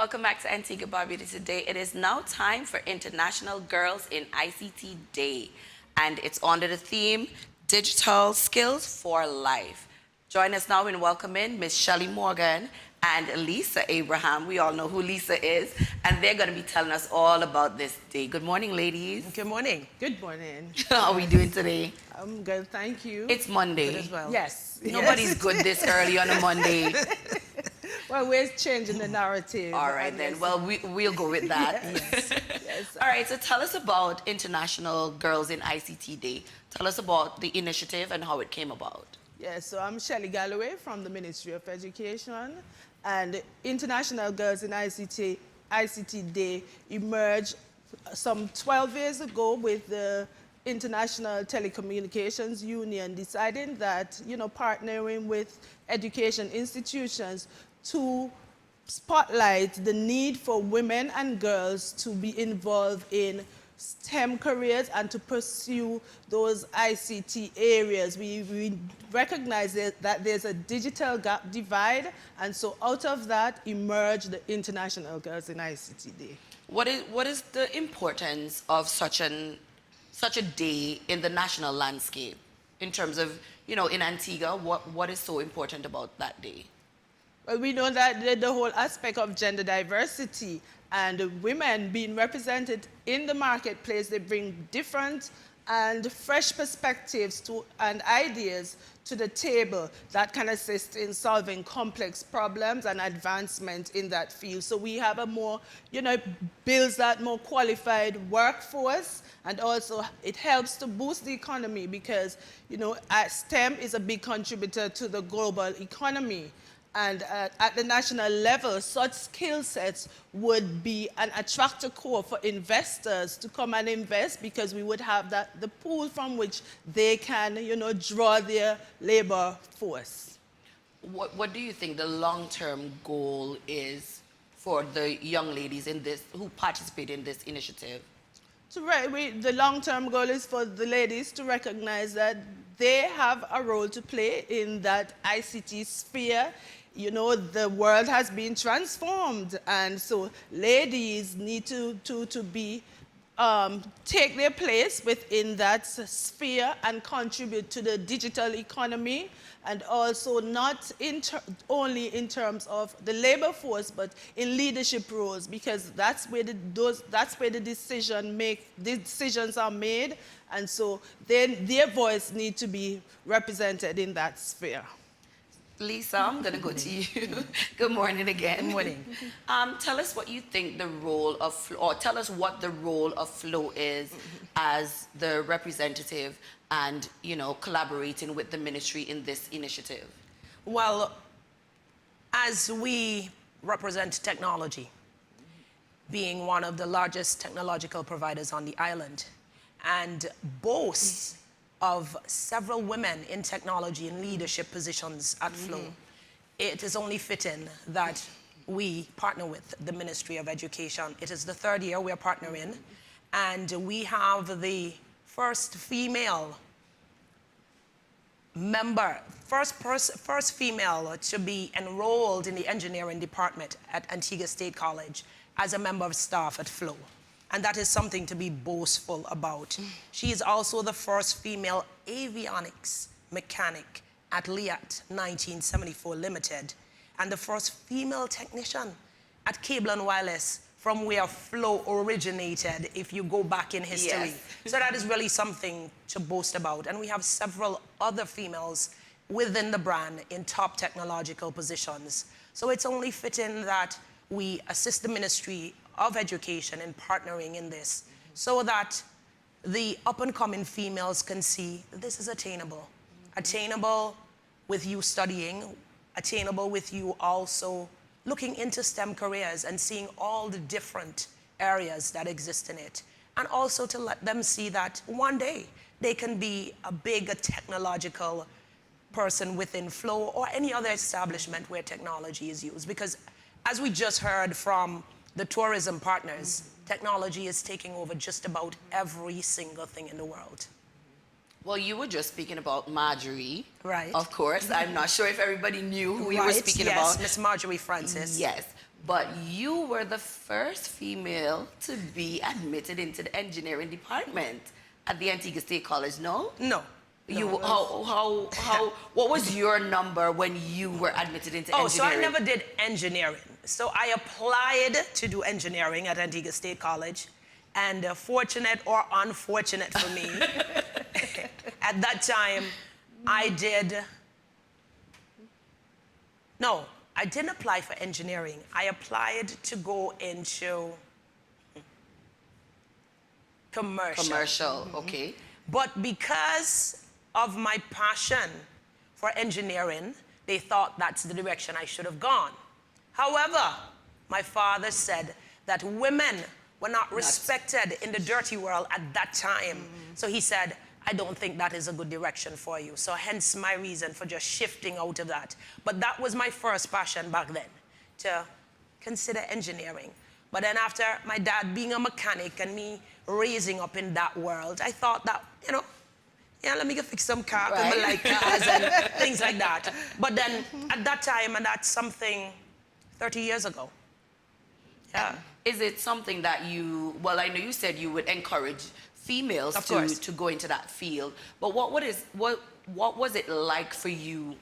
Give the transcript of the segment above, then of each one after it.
Welcome back to Antigua Barbuda Today. It is now time for International Girls in ICT Day, and it's under the theme, Digital Skills for Life. Join us now in welcoming Miss Shelly Morgan and Lisa Abraham. We all know who Lisa is, and they're going to be telling us all about this day. Good morning, ladies. Good morning. Good morning. How are we doing today? I'm good, thank you. It's Monday. Good as well. Yes. Nobody's good this early on a Monday. Well, we're changing the narrative. All right, then. Well, we'll go with that. Yes. Yes. All right, so tell us about International Girls in ICT Day. Tell us about the initiative and how it came about. Yes, so I'm Shelly Galloway from the Ministry of Education, and International Girls in ICT Day emerged some 12 years ago with the International Telecommunications Union deciding that, partnering with education institutions to spotlight the need for women and girls to be involved in STEM careers and to pursue those ICT areas. We recognize that there's a digital gap divide, and so out of that emerged the International Girls in ICT Day. What is the importance of such a day in the national landscape in terms of, in Antigua, what is so important about that day? Well, we know that the whole aspect of gender diversity and women being represented in the marketplace, they bring different and fresh perspectives and ideas to the table that can assist in solving complex problems and advancement in that field. So we have a more, builds that more qualified workforce, and also it helps to boost the economy because, STEM is a big contributor to the global economy. And at the national level, such skill sets would be an attractor core for investors to come and invest because we would have the pool from which they can, draw their labor force. What do you think the long-term goal is for the young ladies who participate in this initiative? So the long-term goal is for the ladies to recognize that they have a role to play in that ICT sphere. The world has been transformed, and so ladies need to take their place within that sphere and contribute to the digital economy, and also not only in terms of the labor force, but in leadership roles, because that's where the decisions are made, and so then their voice needs to be represented in that sphere. Lisa, I'm going to go to you. Good morning again. Good morning. Tell us what you think the role of, or tell us what the role of Flow is as the representative and, collaborating with the ministry in this initiative. Well, as we represent technology, being one of the largest technological providers on the island, and boasts of several women in technology and leadership positions at Flow, it is only fitting that we partner with the Ministry of Education. It is the third year we are partnering, and we have the first female member, first female to be enrolled in the engineering department at Antigua State College as a member of staff at Flow. And that is something to be boastful about. She is also the first female avionics mechanic at LIAT 1974 Limited, and the first female technician at Cable and Wireless, from where Flow originated, if you go back in history. Yes. So that is really something to boast about. And we have several other females within the brand in top technological positions. So it's only fitting that we assist the Ministry of Education in partnering in this so that the up-and-coming females can see this is attainable. Attainable with you studying, attainable with you also looking into STEM careers and seeing all the different areas that exist in it. And also to let them see that one day they can be a big technological person within Flow or any other establishment where technology is used. Because as we just heard from the tourism partners, technology is taking over just about every single thing in the world. Well, you were just speaking about Marjorie. Right. Of course. I'm not sure if everybody knew who we were speaking about. Miss Marjorie Francis. Yes. but you were the first female to be admitted into the engineering department at the Antigua State College, no? No. You what was your number when you were admitted into engineering? Oh, so I never did engineering. So I applied to do engineering at Antigua State College, and fortunate or unfortunate for me, at that time, I didn't apply for engineering. I applied to go into commercial. Commercial, okay. But because of my passion for engineering, they thought that's the direction I should have gone. However, my father said that women were not respected in the dirty world at that time. So he said, I don't think that is a good direction for you. So hence my reason for just shifting out of that. But that was my first passion back then, to consider engineering. But then after my dad being a mechanic and me raising up in that world, I thought that, let me go fix some car, because I like cars and things like that. But then at that time, and that's something 30 years ago. Yeah. Is it something that well, I know you said you would encourage females to go into that field, but what was it like for you?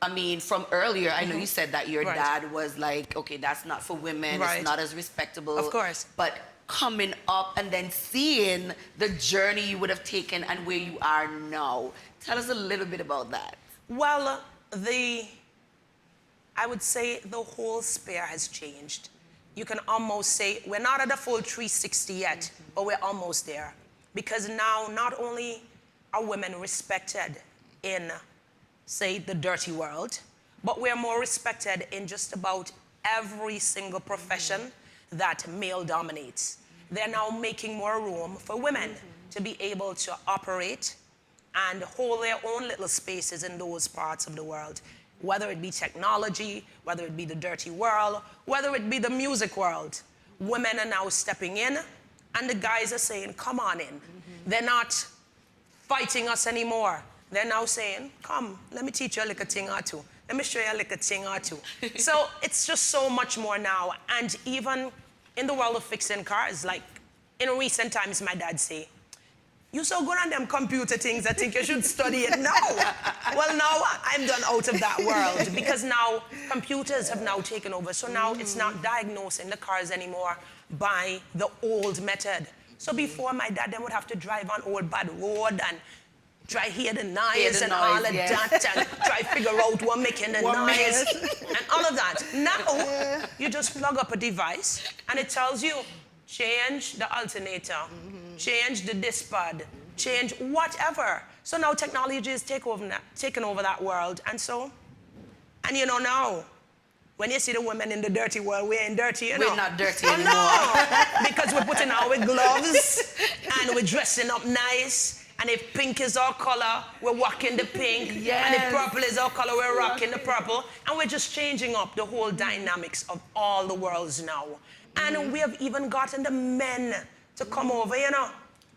I mean, from earlier, I know you said that your dad was like, okay, that's not for women, it's not as respectable. Of course. But coming up and then seeing the journey you would have taken and where you are now. Tell us a little bit about that. Well, I would say the whole sphere has changed. You can almost say we're not at a full 360 yet, but we're almost there. Because now not only are women respected in, say, the dirty world, but we're more respected in just about every single profession that male dominates. They're now making more room for women to be able to operate and hold their own little spaces in those parts of the world, whether it be technology, whether it be the dirty world, whether it be the music world. Women are now stepping in, and the guys are saying, come on in. They're not fighting us anymore. They're now saying, come, let me teach you a little thing or two. Let me show you a little thing or two. So it's just so much more now. And even in the world of fixing cars, like in recent times, my dad say, you so good on them computer things, I think you should study it now. Well, now I'm done out of that world, because now computers have now taken over. So now it's not diagnosing the cars anymore by the old method. So before, my dad then would have to drive on old bad road and try hear the noise and all of that, and try figure out what making the noise and all of that. Now, you just plug up a device and it tells you, change the alternator, change the disc pad, change whatever. So now technology is taking over that world. And now, when you see the women in the dirty world, we ain't dirty, We're not dirty anymore. No, because we're putting on our gloves and we're dressing up nice. And if pink is our color, we're rocking the pink. Yes. And if purple is our color, we're rocking the purple. And we're just changing up the whole dynamics of all the worlds now. And we have even gotten the men to come over,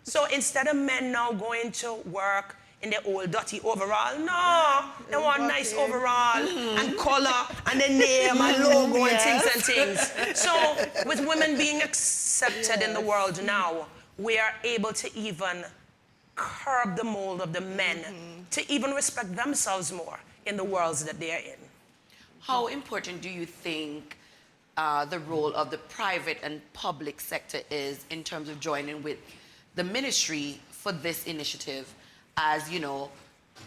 So instead of men now going to work in their old dirty overall, no, they want nice overall and color and the name and logo and things. So with women being accepted in the world now, we are able to even curb the mold of the men to even respect themselves more in the worlds that they're in. How important do you think the role of the private and public sector is in terms of joining with the ministry for this initiative? As you're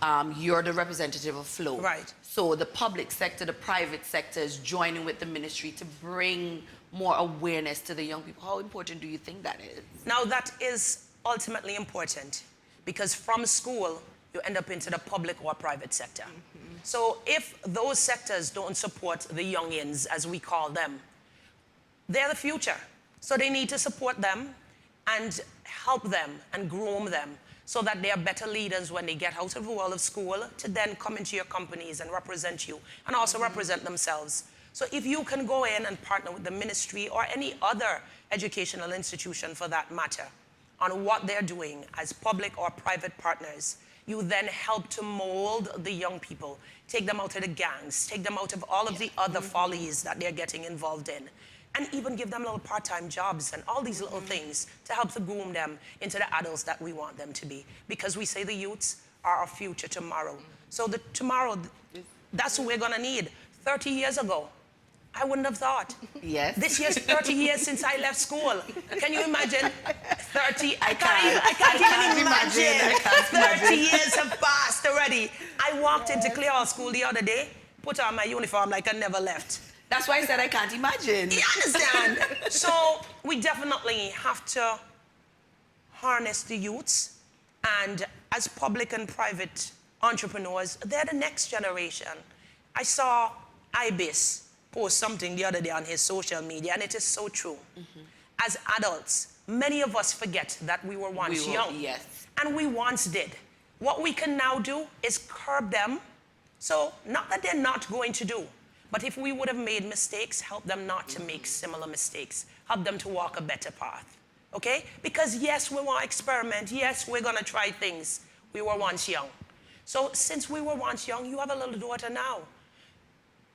the representative of Flow. Right. So the public sector, the private sector is joining with the ministry to bring more awareness to the young people. How important do you think that is? Now, that is ultimately important, because from school, you end up into the public or private sector. So if those sectors don't support the youngins, as we call them, they're the future. So they need to support them and help them and groom them so that they are better leaders when they get out of the world of school to then come into your companies and represent you and also represent themselves. So if you can go in and partner with the ministry or any other educational institution for that matter on what they're doing as public or private partners, you then help to mold the young people, take them out of the gangs, take them out of all of the other follies that they're getting involved in, and even give them little part-time jobs and all these little things to help to groom them into the adults that we want them to be. Because we say the youths are our future tomorrow. So the tomorrow, that's who we're gonna need. 30 years ago, I wouldn't have thought. Yes. This year's 30 years since I left school. Can you imagine? 30, I can't can't even imagine. I can't 30 years have passed already. I walked into Clear School the other day, put on my uniform like I never left. That's why I said I can't imagine. You understand? So we definitely have to harness the youths, and as public and private entrepreneurs, they're the next generation. I saw Ibis post something the other day on his social media, and it is so true. As adults, many of us forget that we were once young. Yes. And we once did. What we can now do is curb them. So not that they're not going to do, but if we would have made mistakes, help them not to make similar mistakes. Help them to walk a better path. Okay? Because yes, we want to experiment. Yes, we're going to try things. We were once young. So since we were once young, you have a little daughter now.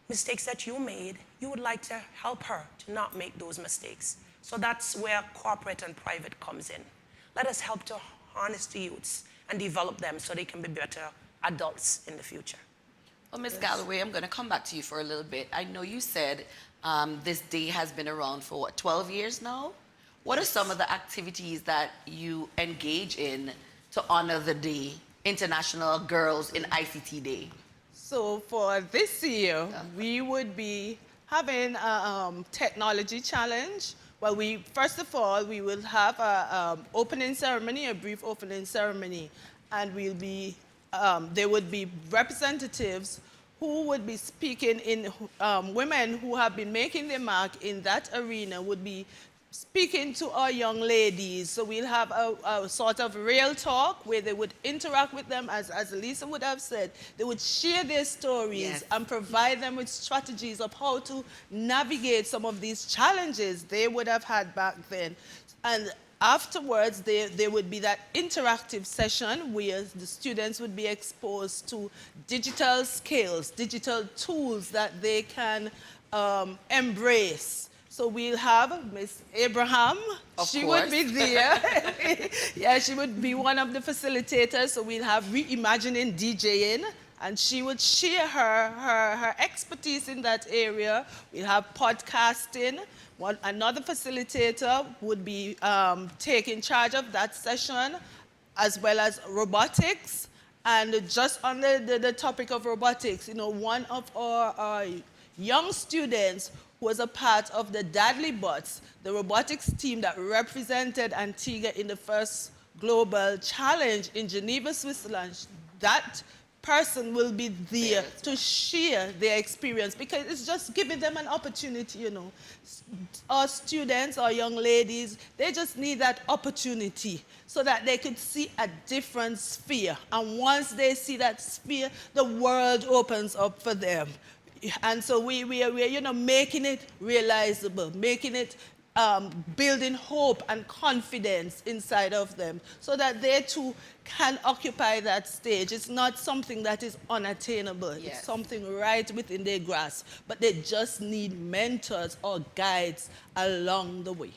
Mistakes that you made, you would like to help her to not make those mistakes. So that's where corporate and private comes in. Let us help to harness the youths and develop them so they can be better adults in the future. Well, Ms. Galloway, I'm going to come back to you for a little bit. I know you said this day has been around for, what, 12 years now? What are some of the activities that you engage in to honor the day, International Girls in ICT Day? So for this year, we would be having a technology challenge. Well, first of all, we will have a opening ceremony, a brief opening ceremony, and there would be representatives who would be speaking in, women who have been making their mark in that arena would be speaking to our young ladies. So we'll have a sort of real talk where they would interact with them, as Lisa would have said. They would share their stories and provide them with strategies of how to navigate some of these challenges they would have had back then. And afterwards, there would be that interactive session where the students would be exposed to digital skills, digital tools that they can embrace. So we'll have Miss Abraham. She would be there. Yeah, she would be one of the facilitators. So we'll have reimagining DJing, and she would share her expertise in that area. We'll have podcasting. Another facilitator would be taking charge of that session, as well as robotics. And just on the topic of robotics, you know, one of our young students was a part of the Dadley Bots, the robotics team that represented Antigua in the first global challenge in Geneva, Switzerland. That person will be there to share their experience, because it's just giving them an opportunity, you know. Our students, our young ladies, they just need that opportunity so that they could see a different sphere. And once they see that sphere, the world opens up for them. And so we're you know, making it realizable, making it building hope and confidence inside of them so that they too can occupy that stage. It's not something that is unattainable. Yes. It's something right within their grasp. But they just need mentors or guides along the way.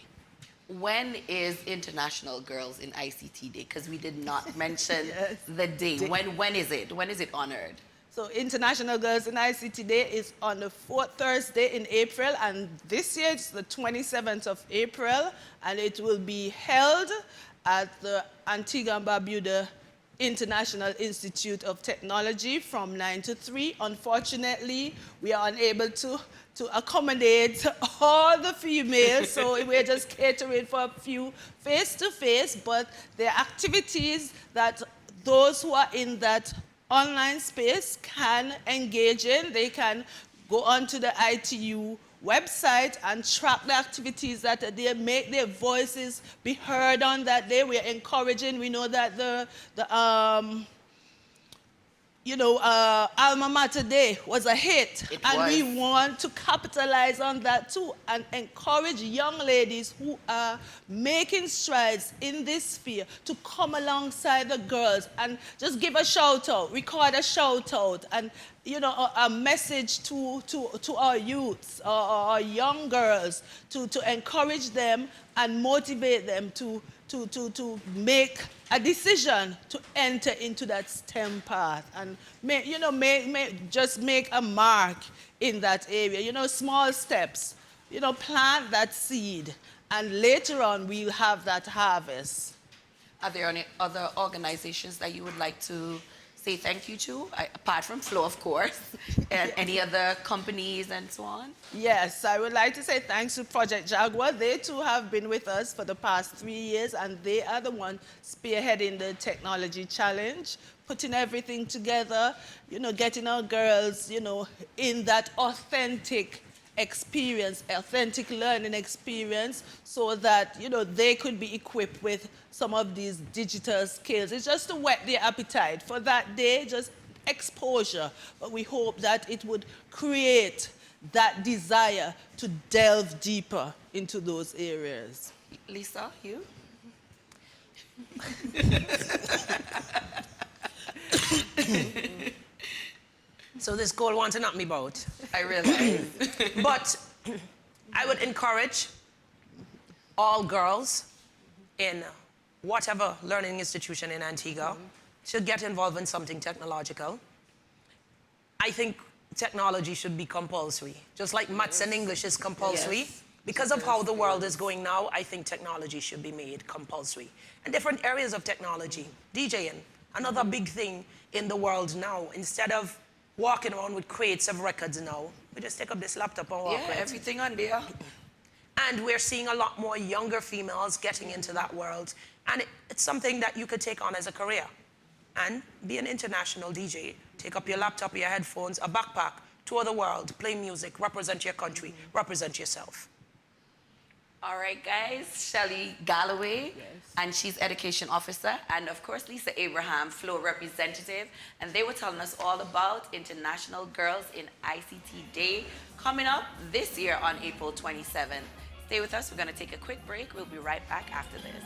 When is International Girls in ICT Day? Because we did not mention the day. When is it? When is it honored? So International Girls in ICT Day is on the 4th Thursday in April, and this year it's the 27th of April, and it will be held at the Antigua Barbuda International Institute of Technology from 9 to 3. Unfortunately, we are unable to accommodate all the females, so we're just catering for a few face-to-face, but there are activities that those who are in that online space can engage in. They can go onto the ITU website and track the activities that they make their voices be heard on that day. We're encouraging. We know that Alma Mater Day was a hit. It And was. we want to capitalize on that too and encourage young ladies who are making strides in this sphere to come alongside the girls and just give a shout out, record a shout out, and a message to our youths, our young girls, to encourage them and motivate them to make a decision to enter into that STEM path and just make a mark in that area. Small steps. Plant that seed, and later on we'll have that harvest. Are there any other organizations that you would like to say thank you to, apart from Flow, of course, and any other companies and so on? Yes, I would like to say thanks to Project Jaguar. They too have been with us for the past 3 years, and they are the one spearheading the technology challenge, putting everything together, getting our girls, in that authentic experience, authentic learning experience, so that they could be equipped with some of these digital skills. It's just to whet their appetite for that day, just exposure. But we hope that it would create that desire to delve deeper into those areas. Lisa, you? So this girl wants to knock me about. I realize. But I would encourage all girls in whatever learning institution in Antigua to get involved in something technological. I think technology should be compulsory, just like maths and English is compulsory. Yes. Because of how the world is going now, I think technology should be made compulsory. And different areas of technology, DJing, another big thing in the world now. Instead of walking around with crates of records now, we just take up this laptop and walk with it. Everything on there. And we're seeing a lot more younger females getting into that world. And it's something that you could take on as a career. And be an international DJ. Take up your laptop, your headphones, a backpack, tour the world, play music, represent your country, represent yourself. All right, guys, Shelly Galloway, and she's education officer, and of course, Lisa Abraham, Flow representative, and they were telling us all about International Girls in ICT Day coming up this year on April 27th. Stay with us. We're going to take a quick break. We'll be right back after this.